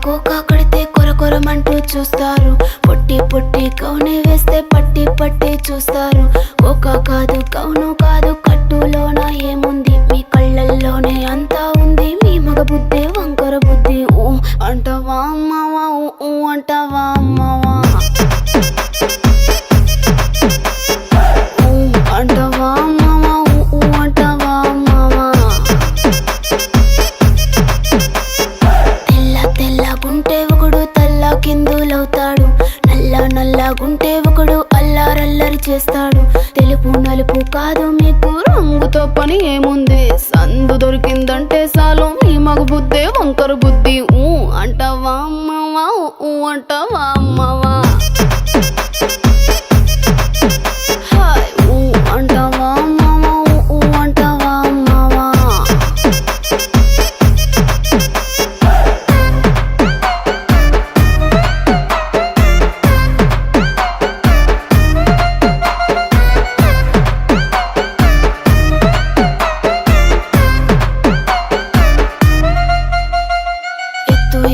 Cocoa కడితే కొరకొరమంటూ చూస్తారు. పొట్టి పొట్టి కౌనే వేస్తే పట్టి పట్టి చూస్తారు. కోకా కాదు కౌను కాదు, కట్టులోన ఏముంది? మీ కళ్ళల్లోనే అంతా ఉంది. మీ మగ బుద్ధి వంకర బుద్ధి. ఊ అంటావా అమ్మావా, ఊ అంటావా అమ్మావా, ఊ అంటావా అమ్మావా, ఊ అంటావా అమ్మావా. తెల్లగుంటే ఒకడు తల్ల కిందులవుతాడు. నల్లగుంటే ఒకడు అల్లారల్లరి చేస్తాడు. తెలుపు నలుపు కాదు మీకు రంగుతో పని ఏముంది? సందు దొరికిందంటే చాలు మీ మగ బుద్ధే వంకర బుద్ధి. ఊ అంటావా అమ్మావా, ఊ అంటావా అమ్మావా, హాయ్ ఊ అంటావా అమ్మావా, ఊ అంటావా అమ్మావా.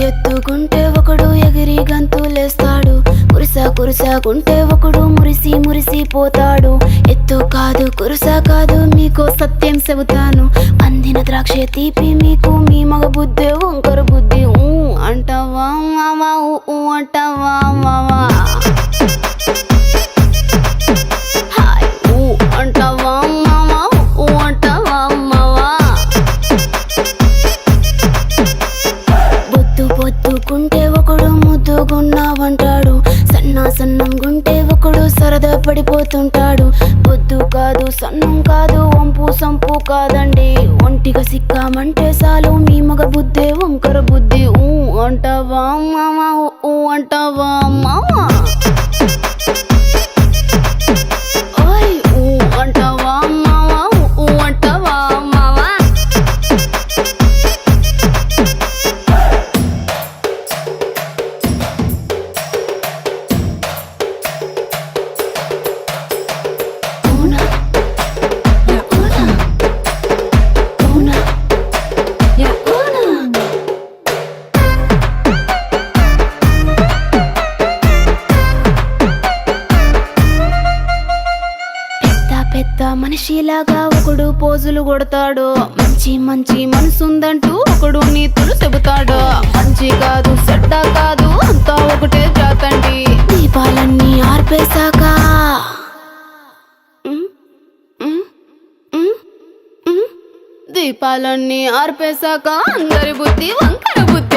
ఎత్తుకుంటే ఒకడు ఎగిరి గంతులేస్తాడు. కురుసాకుంటే ఒకడు మురిసి పోతాడు. ఎత్తు కాదు కురుసా కాదు, మీకు సత్యం చెబుతాను. అందిన ద్రాక్ష తీపి మీకు, మీ మగ బుద్ధి వంకర బుద్ధి. ఊ అంటావా మావా, ఊ అంటావా మావా, హాయ్ ఊ అంటావా మావా, ఊ అంటావా మావా. పొద్దుకుంటే ఒకడు ముద్దుగున్నావంటాడు. సన్నం గుంటే ఒకడు సరదా పడిపోతుంటాడు. పొద్దు కాదు సన్నం కాదు, వంపు సంపు కాదండి. ఒంటిగా సిక్కామంటే చాలు మీ మగ బుద్ధే వంకర బుద్ధి. ఊ అంటావా మావా, ఊ అంటావా మావా, ఓయ్ ఊ అంటావా మావా, ఊ అంటావా మావా. పెద్ద మనిషిలాగా ఒకడు పోజులు కొడతాడు. మంచి మనసుందంటూ ఒకడు నీతులు చెబుతాడు. మంచి కాదు చెడ్డ కాదు, అంతా ఒకటే జాతండి. దీపాలన్నీ ఆర్పేశాక దీపాలన్నీ ఆర్పేశాక అందరి బుద్ధి వంకర బుద్ధి.